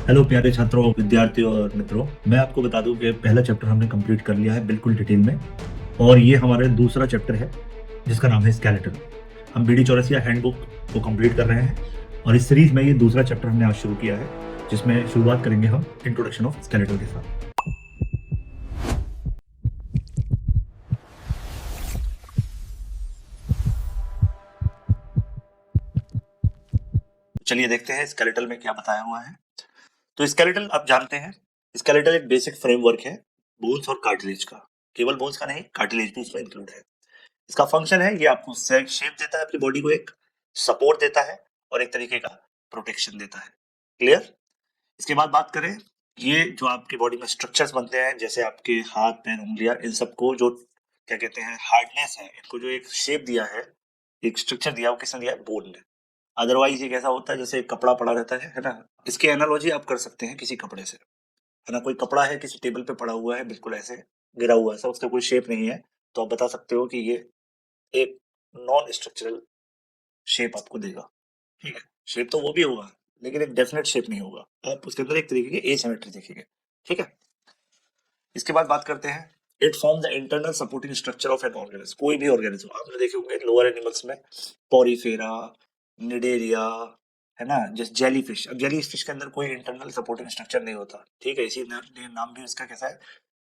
Hello प्यारे छात्रों, विद्यार्थियों और मित्रों। मैं आपको बता दूं कि पहला चैप्टर हमने कंप्लीट कर लिया है बिल्कुल डिटेल में। और ये हमारा दूसरा चैप्टर है जिसका नाम है स्केलेटन। हम बीडी चौरसिया हैंडबुक को कंप्लीट कर रहे हैं और इस सीरीज में ये दूसरा चैप्टर हमने आज शुरू किया है, जिसमें शुरुआत करेंगे हम इंट्रोडक्शन ऑफ स्केलेटन के साथ। चलिए देखते हैं स्केलेटल में क्या बताया हुआ है। तो स्केलेटल आप जानते हैं, स्केलेटल एक बेसिक फ्रेमवर्क है बोन्स और कार्टिलेज का। केवल बोन्स का नहीं, कार्टिलेज भी इसमें इंक्लूड है। इसका फंक्शन है, ये आपको शेप देता है, अपनी बॉडी को एक सपोर्ट देता है और एक तरीके का प्रोटेक्शन देता है। क्लियर? इसके बाद बात करें, ये जो आपकी बॉडी में स्ट्रक्चर्स बनते हैं, जैसे आपके हाथ पैर उंगलियां, इन सबको जो क्या कहते हैं हार्डनेस है, इनको जो एक शेप दिया है, एक स्ट्रक्चर दिया, वो किसने दिया है? बोन ने। अदरवाइज ये कैसा होता है, जैसे एक कपड़ा पड़ा रहता है ना। इसकी एनालॉजी आप कर सकते हैं किसी कपड़े से, है ना। कोई कपड़ा है किसी टेबल पे पड़ा हुआ है, बिल्कुल ऐसे गिरा हुआ है, उसका कोई शेप नहीं है, तो आप बता सकते हो कि ये एक नॉन स्ट्रक्चरल शेप आपको देगा। ठीक है, शेप तो वो भी होगा लेकिन एक डेफिनेट शेप नहीं होगा, आप उसके अंदर एक तरीके की एसिमेट्री देखेंगे। ठीक है, इसके बाद बात करते हैं, it form the internal supporting structure of an organism. कोई भी ऑर्गेनिज्म आपने देखे होंगे लोअर एनिमल्स में, पोरीफेरा, निडेरिया, है ना, जैसे जेलीफिश। अब जेलीफिश के अंदर कोई इंटरनल सपोर्टिंग स्ट्रक्चर नहीं होता। ठीक है, इसी नाम भी उसका कैसा है,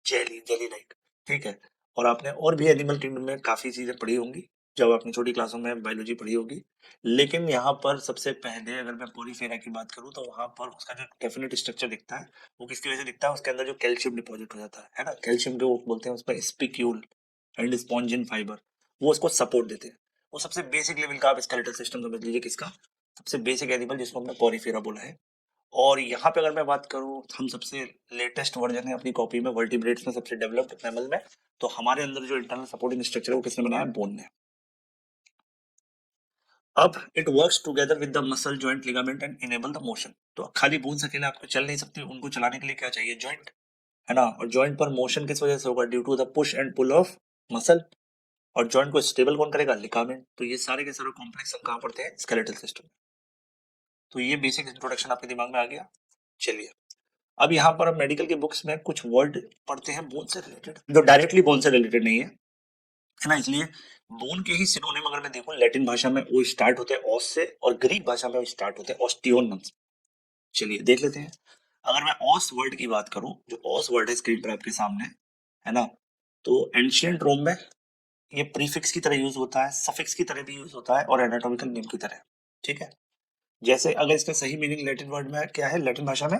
जेली, जेली लाइक। ठीक है, और आपने और भी एनिमल किंगडम में काफी चीजें पढ़ी होंगी जब आपने छोटी क्लासों में बायोलॉजी पढ़ी होगी, लेकिन यहाँ पर सबसे पहले अगर मैं पोरीफेरा की बात करूँ तो वहां पर उसका जो डेफिनेट स्ट्रक्चर दिखता है वो किसकी वजह से दिखता है, उसके अंदर जो कैल्शियम डिपॉजिट हो जाता है ना। कैल्शियम जो बोलते हैं उसमें स्पिक्यूल एंड स्पॉन्जिन फाइबर, वो उसको सपोर्ट देते हैं। वो सबसे बेसिक लेवल का आप स्केलेटल सिस्टम समझ लीजिए, किसका सबसे बेसिक एनिमल जिसको हमने पोरीफेरा बोला है। और यहाँ पे अगर मैं बात करूँ, हम सबसे लेटेस्ट वर्जन है अपनी कॉपी में वर्टिब्रेट्स में, सबसे डेवलप्ड मैमल में, तो हमारे अंदर जो इंटरनल सपोर्टिंग स्ट्रक्चर है वो किसने बनाया? बोन ने। अब it works together with the muscle joint ligament and enable the motion. तो खाली बोन्स अकेले आपको चल नहीं सकती, उनको चलाने के लिए क्या चाहिए? जॉइंट, है ना। और जॉइंट पर मोशन किस वजह से होगा? Due to the push and pull of muscle. और जॉइंट को स्टेबल कौन करेगा? लिगामेंट। तो ये सारे के सारे कॉम्प्लेक्स हम कहाँ पढ़ते हैं? Skeletal system. तो ये बेसिक इंट्रोडक्शन आपके दिमाग में आ गया। चलिए, अब यहाँ पर हम मेडिकल के बुक्स में कुछ वर्ड पढ़ते हैं बोन से रिलेटेड, जो डायरेक्टली बोन से रिलेटेड नहीं है ना। इसलिए बोन के ही सिनोनिम अगर मैं देखूं, लैटिन भाषा में वो स्टार्ट होते हैं ऑस से, और ग्रीक भाषा में वो स्टार्ट होते हैं ऑस्टियोन नाम से। चलिए देख लेते हैं। अगर मैं ऑस वर्ड की बात करूं, जो ऑस वर्ड है स्क्रीन पर आपके सामने, है ना, तो एंशियंट रोम में ये प्रीफिक्स की तरह यूज होता है, सफिक्स की तरह भी यूज होता है, और एनाटॉमिकल नेम की तरह। ठीक है, जैसे अगर इसका सही मीनिंग लैटिन वर्ड में क्या है, लैटिन भाषा में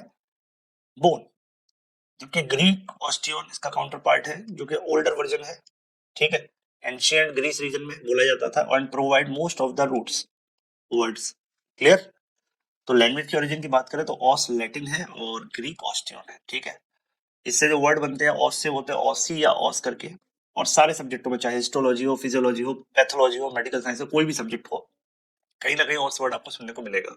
बोन, जबकि ग्रीक ऑस्टियोन इसका काउंटर पार्ट है, जो कि ओल्डर वर्जन है। ठीक है, एंशियंट ग्रीस रीजन में बोला जाता था, and provide most of the roots words. Clear? तो लैंग्वेज की ओरिजिन की बात करें तो ऑस लैटिन है और ग्रीक ऑस्टियोन है। ठीक है, इससे जो वर्ड बनते हैं ऑस से, होते हैं ऑसी या ऑस करके। और सारे सब्जेक्टों में, चाहे हिस्टोलॉजी हो, फिजियोलॉजी हो, पैथोलॉजी हो, मेडिकल साइंस हो, कोई भी सब्जेक्ट हो, कहीं ना कहीं ऑस वर्ड आपको सुनने को मिलेगा।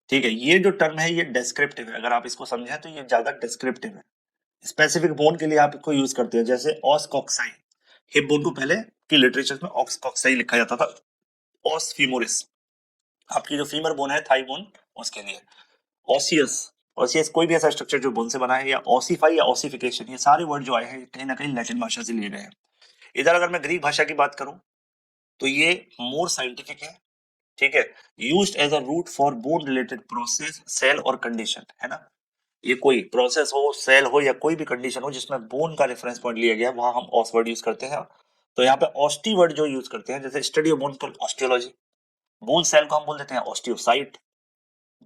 ठीक है, ये जो टर्म है ये डिस्क्रिप्टिव है, अगर आप इसको समझें तो ये ज्यादा डिस्क्रिप्टिव है। स्पेसिफिक बोन के लिए आप इसको यूज करते हैं, जैसे ऑस कॉक्साई। हिप बोन को पहले की लिटरेचर में ऑक्स कॉक्साई लिखा जाता था। ऑस फीमोरिस, आपकी जो फीमर बोन है, थाई बोन, उसके लिए ऑसियस। ऑसियस कोई भी ऐसा स्ट्रक्चर जो बोन से बना है, या ऑसिफाई या ऑसिफिकेशन, ये सारे वर्ड जो आए हैं कहीं ना कहीं लैटिन भाषा से लिए गए हैं। इधर अगर मैं ग्रीक भाषा की बात करूं तो ये मोर साइंटिफिक है। ठीक है, used as a root for bone related process, cell और कंडीशन, है ना। ये कोई प्रोसेस हो, सेल हो, या कोई भी कंडीशन हो जिसमें बोन का रेफरेंस पॉइंट लिया गया, वहां हम ऑस वर्ड यूज करते हैं। तो यहाँ पे ऑस्टी वर्ड जो यूज करते हैं, जैसे स्टडी ऑफ बोन को ऑस्टियोलॉजी, बोन सेल को हम बोल देते हैं ऑस्टियोसाइट,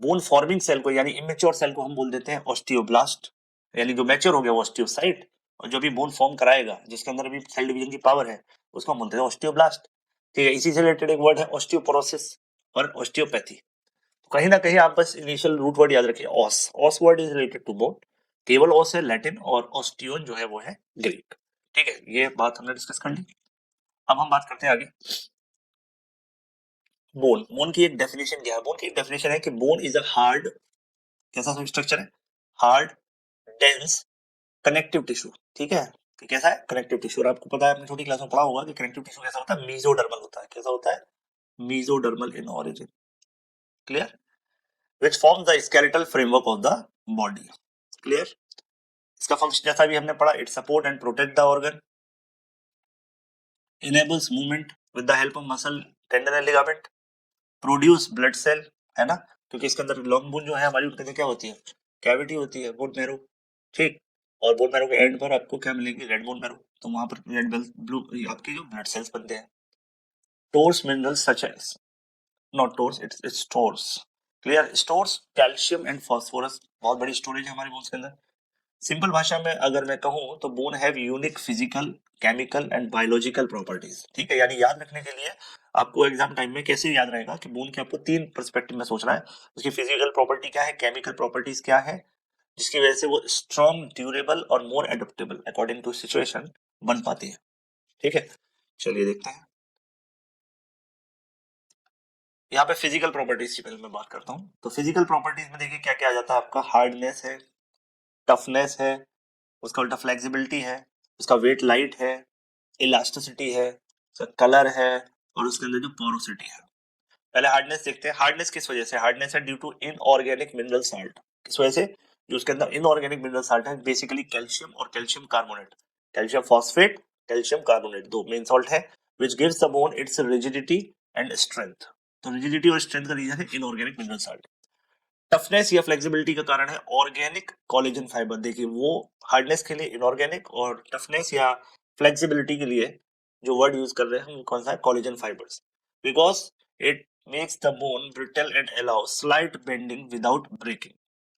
बोन फॉर्मिंग सेल को यानी इमेच्योर सेल को हम बोल देते हैं ऑस्टियोब्लास्ट, यानी जो मैच्योर हो गया वो ऑस्टियोसाइट, और जो भी बोन फॉर्म कराएगा, जिसके अंदर अभी सेल डिवीजन की पावर है, उसको हम बोलते हैं ऑस्टियोब्लास्ट। ठीक है, इसी से रिलेटेड एक वर्ड है ऑस्टियोपोरोसिस और ऑस्टियोपैथी। कहीं ना कहीं आप बस इनिशियल रूट वर्ड याद रखिए, os. Os word is related to bone, केवल ऑस है लैटिन, और ऑस्टियोन जो है वो है ग्रीक। ठीक है, ये बात हमने डिस्कस कर ली। अब हम बात करते हैं आगे, बोन। बोन की एक डेफिनेशन क्या है? बोन की एक डेफिनेशन है कि बोन इज अ हार्ड, कैसा स्ट्रक्चर है? Hard, dense, connective tissue. ठीक है, कि कैसा है? Connective tissue. और आपको पता है, आपने छोटी क्लास में पढ़ा होगा कि कनेक्टिव टिश्यू कैसा होता है? मीजोडर्मल होता है। कैसा होता है? Mesodermal in origin. Clear? Which forms the skeletal framework of the body. Clear? इसका फंक्शन जैसा भी हमने पढ़ा, it support and protect the organ, enables movement with the help of muscle, tendon and ligament, produce blood cell, है ना, क्योंकि इसके अंदर लॉन्ग बोन जो है हमारी, उनके अंदर क्या होती है, कैविटी होती है, बोन मैरो, ठीक, और बोन मैरो के एंड पर आपको क्या मिलेगी, रेड बोन मैरो, तो वहां पर रेड ब्लू आपके जो ब्लड सेल्स बनते हैं। Tores minerals such as, not tores, it's stores. Clear? Stores calcium and phosphorus, बहुत बड़ी स्टोरेज है हमारी बोन्स के अंदर। सिंपल भाषा में अगर मैं कहूं तो bone have unique physical, chemical and biological properties. ठीक है, यानी याद रखने के लिए आपको एग्जाम टाइम में कैसे याद रहेगा कि बोन के आपको तीन पर्सपेक्टिव में सोचना है। उसकी फिजिकल प्रॉपर्टी क्या है, केमिकल प्रॉपर्टीज क्या है, जिसकी वजह से वो स्ट्रॉन्ग, ड्यूरेबल और मोर एडेप्टेबल अकॉर्डिंग टू सिचुएशन बन पाती है। ठीक है, चलिए देखते हैं। यहाँ पे फिजिकल प्रॉपर्टीज की पहले मैं बात करता हूँ। तो फिजिकल प्रॉपर्टीज में देखिए क्या क्या आ जाता है आपका, हार्डनेस है, टफनेस है, उसका उल्टा फ्लेक्सिबिलिटी है, उसका वेट लाइट है, इलास्टिसिटी है, उसका कलर है, और उसके अंदर जो पोरोसिटी है। पहले हार्डनेस देखते हैं। हार्डनेस किस वजह से? हार्डनेस है due to inorganic mineral salt. किस वजह से? जो उसके अंदर इनऑर्गेनिक मिनरल साल्ट है, बेसिकली कैल्शियम और calcium carbonate, calcium phosphate, calcium carbonate, दो मेन सॉल्ट है, which gives the bone its rigidity and strength. तो रिजिडिटी और स्ट्रेंथ का रीजन है इनऑर्गेनिक मिनरल साल्ट। टफनेस या फ्लेक्सिबिलिटी का कारण है ऑर्गेनिक कोलेजन फाइबर। देखिए वो हार्डनेस के लिए इनऑर्गेनिक, और टफनेस या फ्लेक्सिबिलिटी के लिए जो वर्ड यूज कर रहे हैं हम कौन सा है, collagen fibres, because it makes the bone brittle and allow slight bending without breaking.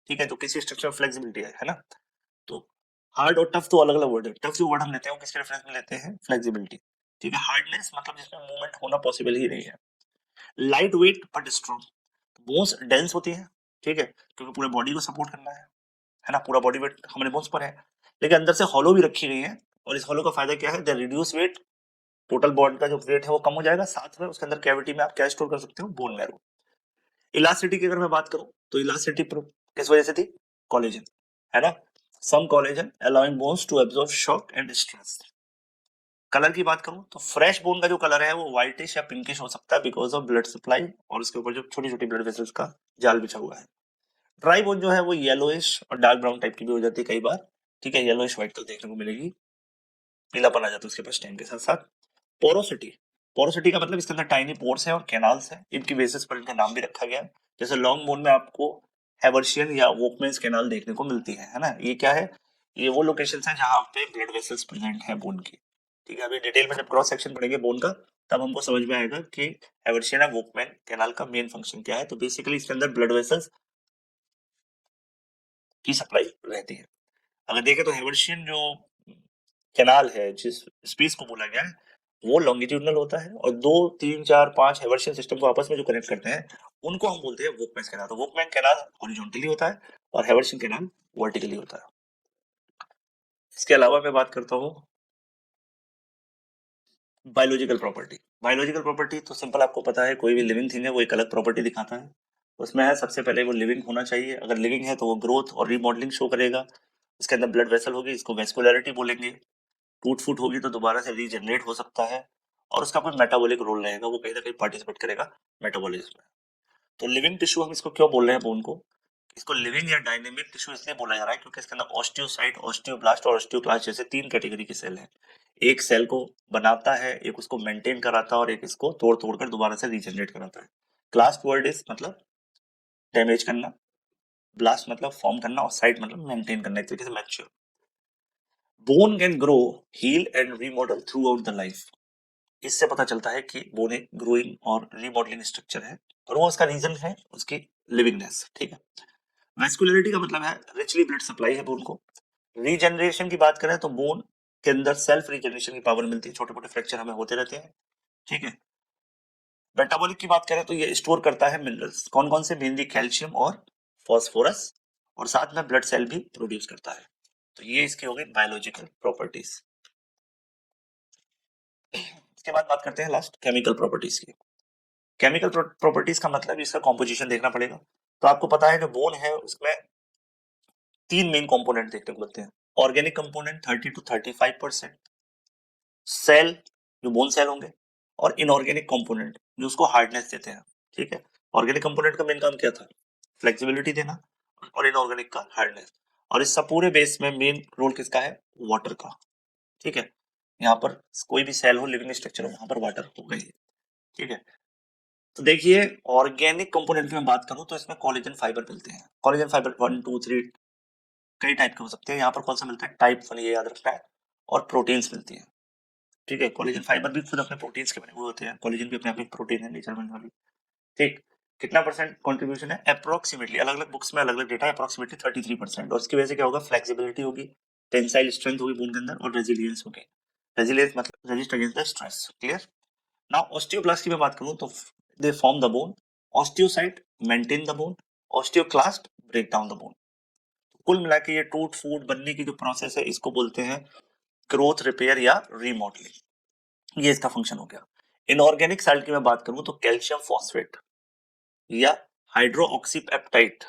ठीक है, तो किसी स्ट्रक्चर में फ्लेक्सिबिलिटी है ना। तो हार्ड और टफ तो अलग अलग वर्ड है। टफ जो वर्ड हम लेते हैं वो किसके रेफरेंस में लेते हैं, फ्लेक्सिबिलिटी। ठीक है, हार्डनेस मतलब जिसमें मूवमेंट होना पॉसिबल ही नहीं है। Light weight but strong, bones dense होती है, ठीक है, क्योंकि पूरे बॉडी को सपोर्ट करना है ना, पूरा बॉडी वेट हमारे बोन्स पर है, लेकिन अंदर से हॉलो भी रखी गई है, और इस हॉलो का फायदा क्या है, the reduce weight, total body का जो वेट है वो कम हो जाएगा, साथ में उसके अंदर कैविटी में आप क्या स्टोर कर सकते हो, बोन मैरो। इलास्टिसिटी की अगर मैं बात करूं तो इलास्टिसिटी किस वजह से थी, कोलेजन, है ना, some collagen allowing bones to absorb shock and stress. Colour की बात करूं तो फ्रेश बोन का जो कलर है वो व्हाइटिश या पिंकिश हो सकता है, बिकॉज ऑफ ब्लड सप्लाई, और उसके ऊपर जो छोटी छोटी ब्लड वेसल्स का जाल बिछा हुआ है। ड्राई बोन जो है वो येलोइश और डार्क ब्राउन टाइप की भी हो जाती है कई बार। ठीक है, येलोइश व्हाइट कलर देखने को मिलेगी, पीलापन आ जाता है उसके पास टाइम के साथ साथ। पोरोसिटी, पोरोसिटी का मतलब इसके अंदर टाइनी पोर्स है और कैनाल्स है, इनकी बेसिस पर इनका नाम भी रखा गया है। जैसे लॉन्ग बोन में आपको हेवर्शियन या वोकमेंस कैनाल देखने को मिलती है ना, ये क्या है, ये वो लोकेशन है जहां पे ब्लड वेसल्स प्रेजेंट है बोन की। ठीक है, अभी डिटेल में जब क्रॉस सेक्शन पढ़ेंगे बोन का, तब हमको समझ में आएगा कि हेवर्शियन या वोकमैन कैनाल का मेन फंक्शन क्या है। तो बेसिकली इसके अंदर ब्लड वेसल्स की सप्लाई रहती है। अगर देखें तो हेवर्शियन जो कैनाल है, जिस स्पेस को बोला गया है, वो लॉन्गिट्यूडनल होता है, और दो तीन चार पांच हेवर्शियन सिस्टम को आपस में जो कनेक्ट करते हैं उनको हम बोलते हैं वोकमैन कैनाल। तो वोकमैन कैनाल हॉरिजॉन्टली होता है और हेवर्शियन कैनाल वर्टिकली होता है। इसके अलावा मैं बात करता हूँ बायोलॉजिकल प्रॉपर्टी। बायोलॉजिकल प्रॉपर्टी तो सिंपल आपको पता है, कोई भी लिविंग थिंग है वो एक अलग प्रॉपर्टी दिखाता है। उसमें है सबसे पहले वो लिविंग होना चाहिए, अगर लिविंग है तो वो ग्रोथ और रीमॉडलिंग शो करेगा। इसके अंदर ब्लड वेसल होगी, इसको वेस्कुलरिटी बोलेंगे। टूट फूट होगी तो दोबारा से रीजनरेट हो सकता है, और उसका कोई मेटाबॉलिक रोल रहेगा, वो कहीं ना कहीं पार्टिसिपेट करेगा मेटाबॉलिज्म में। तो लिविंग टिश्यू हम इसको क्यों बोल रहे हैं बोन को, इसको लिविंग या डायनेमिक टिश्यू इसलिए बोला जा रहा है क्योंकि इसके अंदर ऑस्टियोसाइट, ऑस्टियोब्लास्ट और ऑस्टियोक्लास्ट जैसे तीन कैटेगरी के सेल हैं। एक सेल को बनाता है, एक उसको मेंटेन कराता है, और एक इसको तोड़ तोड़ कर दोबारा से रीजनरेट कराता है। क्लास्ट वर्ड इज मतलब डैमेज करना, ब्लास्ट मतलब फॉर्म करना, और साइट मतलब मेंटेन करना, एक तरीके से mature. Bone can grow, heal and remodel throughout the life. इससे पता चलता है कि बोन एक ग्रोइंग और रीमॉडलिंग स्ट्रक्चर है, और वो उसका रीजन है उसकी लिविंगनेस। ठीक है, वैस्कुलरिटी का मतलब है रिचली ब्लड सप्लाई है बोन को। रीजनरेशन की बात करें तो बोन के अंदर सेल्फ रीजनरेशन की पावर मिलती है, छोटे मोटे फ्रैक्चर हमें होते रहते हैं। ठीक है, मेटाबॉलिक की बात करें तो ये स्टोर करता है मिनरल्स, कौन कौन से, मेनली कैल्शियम और फॉस्फोरस, और साथ में ब्लड सेल भी प्रोड्यूस करता है। तो ये इसकी हो गई बायोलॉजिकल प्रॉपर्टीज। इसके बाद बात करते हैं लास्ट केमिकल प्रॉपर्टीज की। केमिकल प्रॉपर्टीज का मतलब इसका कॉम्पोजिशन देखना पड़ेगा। तो आपको पता है जो बोन है उसमें तीन मेन कंपोनेंट देखने को मिलते हैं। ऑर्गेनिक कंपोनेंट 30 to 35%, सेल जो बोन सेल होंगे, और इनऑर्गेनिक कंपोनेंट जो उसको हार्डनेस देते हैं। ठीक है, ऑर्गेनिक कंपोनेंट का मेन काम क्या था, फ्लेक्सिबिलिटी देना, और इनऑर्गेनिक का हार्डनेस। और इस सब पूरे बेस में मेन रोल किसका है? वाटर का। ठीक है, यहाँ पर कोई भी सेल हो, लिविंग स्ट्रक्चर हो, वहां पर वाटर होगा ही। ठीक है, तो देखिए ऑर्गेनिक कंपोनेंट की मैं बात करूं तो इसमें कोलेजन फाइबर मिलते हैं। कोलेजन फाइबर 1 2 3 कई टाइप के हो सकते हैं। यहाँ पर कौन सा मिलता है? टाइप 1, ये याद रखना है। और प्रोटीन्स मिलती हैं। ठीक है, कोलेजन फाइबर भी खुद अपने प्रोटीन्स के बने हुए होते हैं। कोलेजन भी अपने आप में प्रोटीन है, नेचर में वाली। ठीक, कितना परसेंट कंट्रीब्यूशन है? अप्रोक्सीमेटली, अलग अलग बुक्स में अलग अलग डेटा है, अप्रोक्सीमेटली 33%। और इसकी वजह से क्या होगा? फ्लेक्सिबिलिटी होगी, टेंसाइल स्ट्रेंथ होगी बोन के अंदर, और रेजिलियंस होगी। रेजिलियंस मतलब resist against the stress. Clear? Now osteoblast की मैं बात करूं तो they form the bone, osteocyte maintain the bone, osteoclast break down the bone. कुल मिला के ये टूट फूट बनने की जो प्रोसेस है इसको बोलते हैं ग्रोथ, रिपेयर या रीमॉडलिंग। ये इसका फंक्शन हो गया। इनऑर्गेनिक साल्ट की मैं बात करूं तो कैल्शियम फॉस्फेट या हाइड्रोक्सीपेप्टाइट,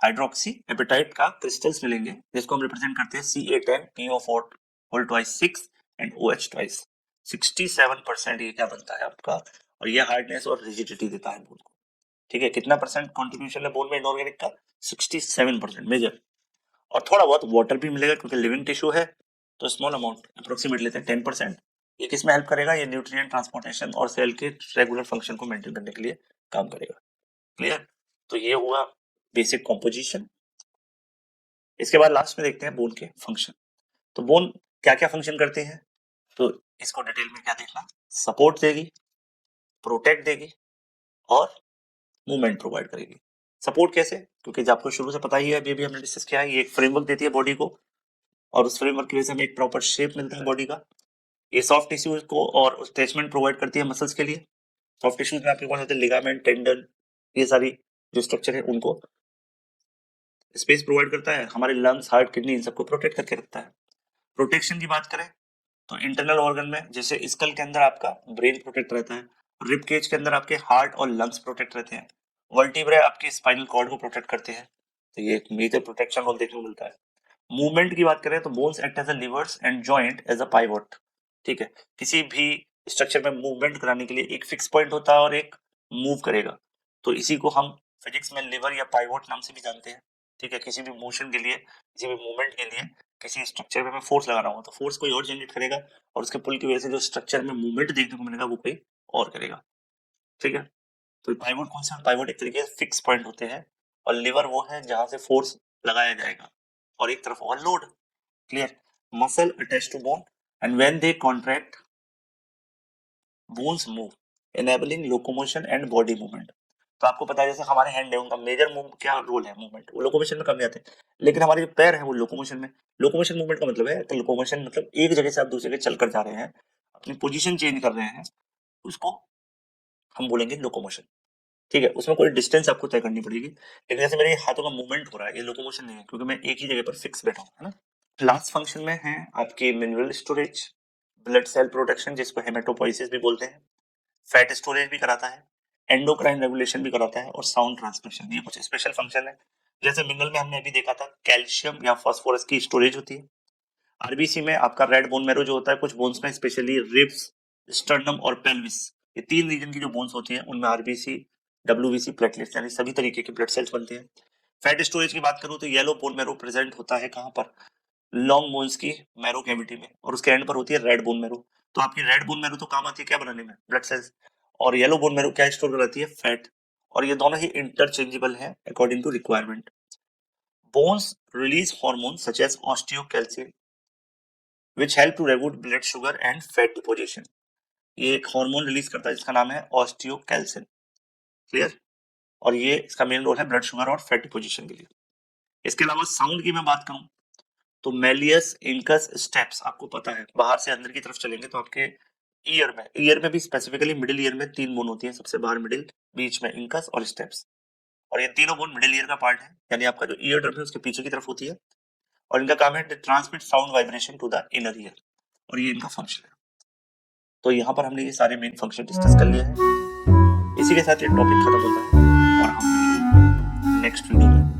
हाइड्रोक्सी एपेटाइट का क्रिस्टल्स मिलेंगे, जिसको हम रिप्रेजेंट करते हैं Ca10PO4 whole twice 6 and OH twice 67%। ये क्या बनता है आपका? और ये हार्डनेस और रिजिडिटी देता है बोन को। ठीक है, कितना परसेंट कंट्रीब्यूशन है बोन में इनऑर्गेनिक का? 67% मेजर। और थोड़ा बहुत वाटर भी मिलेगा क्योंकि लिविंग टिश्यू है, तो स्मॉल अमाउंट अप्रोक्सीमेट लेते हैं 10%। ये किसमें हेल्प करेगा? ये न्यूट्रिएंट ट्रांसपोर्टेशन और सेल के रेगुलर फंक्शन को मेंटेन करने के लिए काम करेगा। क्लियर? तो ये हुआ बेसिक कॉम्पोजिशन। इसके बाद लास्ट में देखते हैं बोन के फंक्शन। तो बोन क्या क्या फंक्शन करते हैं, तो इसको डिटेल में क्या देखना? सपोर्ट देगी, प्रोटेक्ट देगी और मूवमेंट प्रोवाइड करेगी। सपोर्ट कैसे? क्योंकि जो आपको शुरू से पता ही है, अभी भी हमने डिस्कस किया है, ये एक फ्रेमवर्क देती है बॉडी को, और उस फ्रेमवर्क की वजह से हमें एक प्रॉपर शेप मिलता है बॉडी का। ये सॉफ्ट टिश्यूज को और अटैचमेंट प्रोवाइड करती है मसल्स के लिए। सॉफ्ट टिश्यूज में आपके कौन होते हैं? लिगामेंट, टेंडन, ये सारी जो स्ट्रक्चर है उनको स्पेस प्रोवाइड करता है। हमारे लंग्स, हार्ट, किडनी, इन सबको प्रोटेक्ट करके रखता है। प्रोटेक्शन की बात करें तो इंटरनल ऑर्गन में जैसे स्कल के अंदर आपका ब्रेन प्रोटेक्ट रहता है, रिब केज के अंदर आपके हार्ट और लंग्स प्रोटेक्ट रहते हैं, वर्टिब्रे आपके स्पाइनल कॉर्ड को प्रोटेक्ट करते हैं। तो ये एक मेजर प्रोटेक्शन रोल देखने को मिलता है। मूवमेंट की बात करें तो bones act as a levers and joint as a pivot. ठीक है, किसी भी स्ट्रक्चर में मूवमेंट कराने के लिए एक फिक्स पॉइंट होता है और एक मूव करेगा, तो इसी को हम फिजिक्स में लिवर या पाइवोट नाम से भी जानते हैं। ठीक है, किसी भी मोशन के लिए, किसी भी मूवमेंट के लिए किसी स्ट्रक्चर में मैं फोर्स लगा रहा हूँ तो फोर्स कोई और जनरेट करेगा, और उसके पुल की वजह से जो स्ट्रक्चर में मूवमेंट देखने को मिलेगा वो कोई और करेगा। ठीक है, तो पाइवोट कौन सा? पाइवोट एक तरीके से फिक्स पॉइंट होते हैं, और लिवर वो है जहां से फोर्स लगाया जाएगा, और एक तरफ और load. Clear? Muscle attach to bone and when they contract bones move enabling locomotion and body movement. तो आपको पता है जैसे हमारे हैंड है, उनका मेजर मूव क्या रोल है? मूवमेंट। वो लोकोमोशन में कम जाते हैं, लेकिन हमारे जो पैर है वो लोकोमोशन में। लोकोमोशन मूवमेंट का मतलब है, तो लोकोमोशन मतलब एक जगह से आप दूसरी जगह चलकर जा रहे हैं, अपनी पोजीशन चेंज कर रहे हैं, उसको हम बोलेंगे लोकोमोशन। ठीक है, उसमें कोई डिस्टेंस आपको तय करनी पड़ेगी, लेकिन जैसे मेरे हाथों का मूवमेंट हो रहा है, ये लोकोमोशन नहीं है क्योंकि मैं एक ही जगह पर फिक्स बैठा हूँ, है ना। लास्ट फंक्शन में है आपकी mineral storage, blood cell protection जिसको हेमेटोपोइसिस भी बोलते हैं, फैट स्टोरेज भी कराता है, एंडोक्राइन रेगुलेशन भी कराता है, और साउंड ट्रांसमिशन। ये कुछ स्पेशल फंक्शन है। जैसे मिनरल में हमने अभी देखा था कैल्शियम या फास्फोरस की स्टोरेज होती है। आरबीसी में आपका रेड बोन मैरो जो होता है, कुछ बोन्स में स्पेशली रिब्स, स्टर्नम और पेल्विस, ये 3 रीजन की जो बोन्स होती हैं उनमें आरबीसी, डब्ल्यूबीसी, प्लेटलेट्स यानी सभी तरीके के ब्लड सेल्स बनते हैं। फैट स्टोरेज की बात करूं तो येलो बोन मैरो प्रेजेंट होता है कहां पर? लॉन्ग बोन्स की मैरो कैविटी में, और उसके एंड पर होती है रेड बोन मैरो। तो आपकी रेड बोन मैरो तो काम आती है क्या बनाने में? Blood cells. और येलो बोन मैरो क्या स्टोर कराती है? फैट। और ये दोनों ही इंटरचेंजेबल है according to requirement. Bones release hormone such as osteocalcin which help to regulate blood sugar and fat deposition. ये एक हार्मोन रिलीज करता है जिसका नाम है ऑस्टियोकैल्सिन। क्लियर? और ये इसका मेन रोल है ब्लड शुगर और फैट डिपोजिशन के लिए। इसके अलावा साउंड की मैं बात करूं तो मेलियस इंकस स्टेप्स, आपको पता है बाहर से अंदर की तरफ चलेंगे तो आपके ईयर में भी स्पेसिफिकली मिडिल ईयर में 3 बोन होती है, सबसे बाहर मिडिल, बीच में इंकस और स्टेप्स। और ये तीनों बोन मिडिल ईयर का पार्ट है, यानी आपका जो ईयर ड्रम है उसके पीछे की तरफ होती है, और इनका काम है transmit sound vibration to the inner ear, और ये इनका फंक्शन है। तो यहाँ पर हमने ये सारे मेन फंक्शन डिस्कस कर लिए हैं। इसी के साथ ये टॉपिक खत्म होता है, और हम नेक्स्ट वीडियो में